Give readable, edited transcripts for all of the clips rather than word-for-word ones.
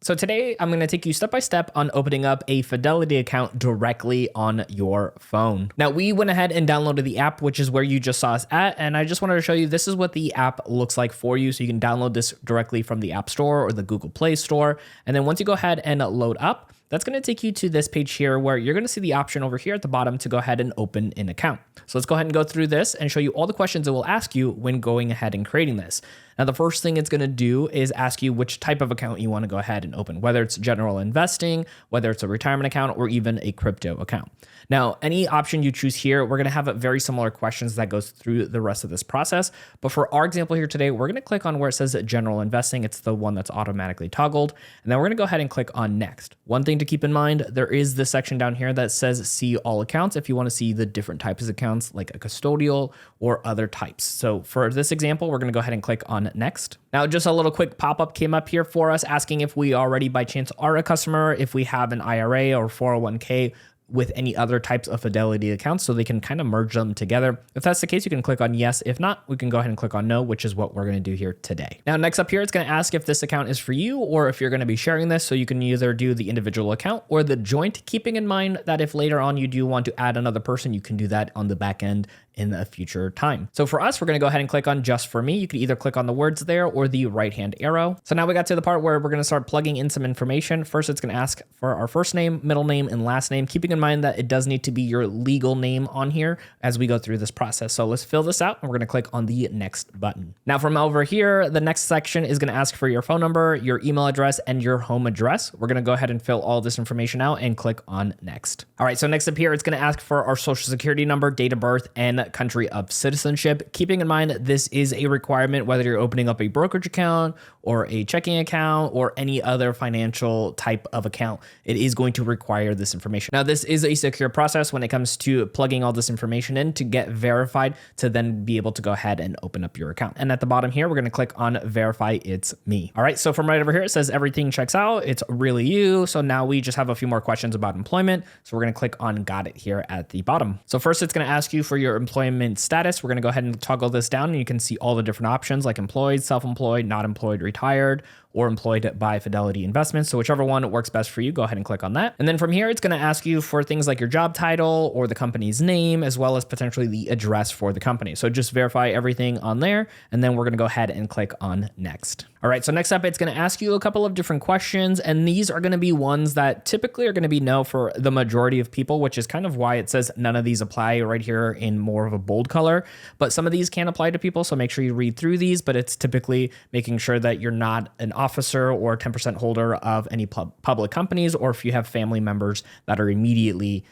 So today I'm going to take you step by step on opening up a Fidelity account directly on your phone. Now we went ahead and downloaded the app, which is where you just saw us at. And I just wanted to show you this is what the app looks like for you. So you can download this directly from the App Store or the Google Play Store. And then once you go ahead and load up, that's going to take you to this page here where you're going to see the option over here at the bottom to go ahead and open an account. So let's go ahead and go through this and show you all the questions it will ask you when going ahead and creating this. Now, the first thing it's going to do is ask you which type of account you want to go ahead and open, whether it's general investing, whether it's a retirement account, or even a crypto account. Now, any option you choose here, we're going to have very similar questions that goes through the rest of this process. But for our example here today, we're going to click on where it says general investing. It's the one that's automatically toggled. And then we're going to go ahead and click on next. One thing to keep in mind, there is this section down here that says see all accounts if you want to see the different types of accounts like a custodial or other types. So for this example, we're going to go ahead and click on next. Now, just a little quick pop-up came up here for us asking if we already by chance are a customer, if we have an IRA or 401k with any other types of Fidelity accounts, so they can kind of merge them together. If that's the case, you can click on yes. If not, we can go ahead and click on no, which is what we're going to do here today. Now, next up here, it's going to ask if this account is for you or if you're going to be sharing this. So you can either do the individual account or the joint, keeping in mind that if later on you do want to add another person, you can do that on the back end in a future time. So for us, we're going to go ahead and click on just for me. You could either click on the words there or the right-hand arrow. So now we got to the part where we're going to start plugging in some information. First, it's going to ask for our first name, middle name, and last name, keeping in mind that it does need to be your legal name on here as we go through this process. So let's fill this out and we're going to click on the next button. Now from over here, the next section is going to ask for your phone number, your email address, and your home address. We're going to go ahead and fill all this information out and click on next. All right, so next up here, it's going to ask for our social security number, date of birth, and country of citizenship. Keeping in mind that this is a requirement whether you're opening up a brokerage account or a checking account or any other financial type of account, it is going to require this information. Now, this is a secure process when it comes to plugging all this information in to get verified to then be able to go ahead and open up your account. And at the bottom here, we're going to click on verify it's me. All right, so from right over here, it says everything checks out. It's really you. So now we just have a few more questions about employment. So we're going to click on got it here at the bottom. So first, it's going to ask you for your employment status. We're going to go ahead and toggle this down and you can see all the different options like employed, self-employed, not employed, retired, or employed by Fidelity Investments. So whichever one works best for you, go ahead and click on that. And then from here, it's going to ask you for things like your job title or the company's name, as well as potentially the address for the company. So just verify everything on there. And then we're going to go ahead and click on next. All right, so next up, it's going to ask you a couple of different questions. And these are going to be ones that typically are going to be no for the majority of people, which is kind of why it says none of these apply right here in more of a bold color. But some of these can apply to people. So make sure you read through these, but it's typically making sure that you're not an officer or 10% holder of any public companies, or if you have family members that are immediately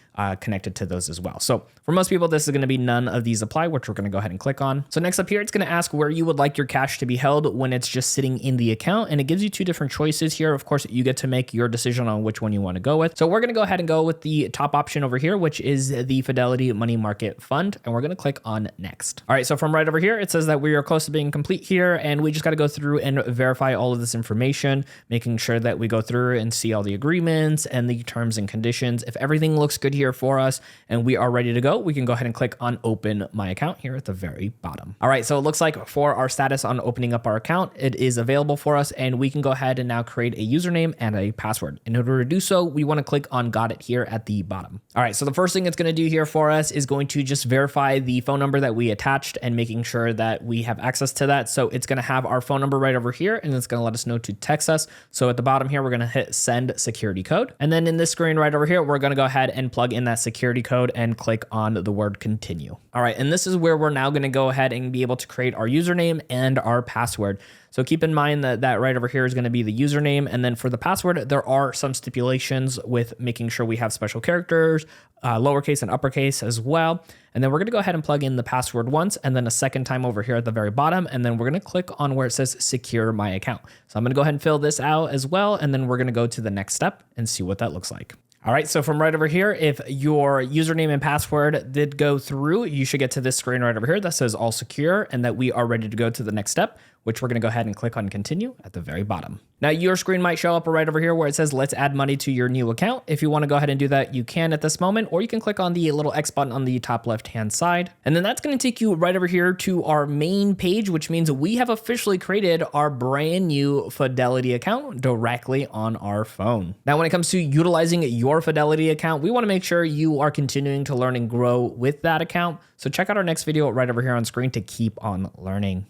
connected to those as well. So for most people, this is going to be none of these apply, which we're going to go ahead and click on. So next up here, it's going to ask where you would like your cash to be held when it's just sitting in the account. And it gives you two different choices here. Of course, you get to make your decision on which one you want to go with. So we're going to go ahead and go with the top option over here, which is the Fidelity Money Market Fund. And we're going to click on next. All right, so from right over here, it says that we are close to being complete here. And we just got to go through and verify all of this information, making sure that we go through and see all the agreements and the terms and conditions. If everything looks good here for us and we are ready to go, we can go ahead and click on open my account here at the very bottom. All right, so it looks like for our status on opening up our account, it is available for us and we can go ahead and now create a username and a password. In order to do so, we want to click on got it here at the bottom. All right, so the first thing it's going to do here for us is going to just verify the phone number that we attached and making sure that we have access to that. So it's going to have our phone number right over here and it's going to let us know to text us. So at the bottom here, we're going to hit send security code. And then in this screen right over here, we're going to go ahead and plug in that security code and click on the word continue. All right, and this is where we're now going to go ahead and be able to create our username and our password. So keep in mind that right over here is going to be the username. And then for the password, there are some stipulations with making sure we have special characters, lowercase and uppercase as well. And then we're going to go ahead and plug in the password once and then a second time over here at the very bottom. And then we're going to click on where it says secure my account. So I'm going to go ahead and fill this out as well. And then we're going to go to the next step and see what that looks like. All right, so from right over here, if your username and password did go through, you should get to this screen right over here that says all secure and that we are ready to go to the next step, which we're going to go ahead and click on continue at the very bottom. Now your screen might show up right over here where it says, let's add money to your new account. If you want to go ahead and do that, you can at this moment, or you can click on the little X button on the top left-hand side. And then that's going to take you right over here to our main page, which means we have officially created our brand new Fidelity account directly on our phone. Now, when it comes to utilizing your Fidelity account, we want to make sure you are continuing to learn and grow with that account. So check out our next video right over here on screen to keep on learning.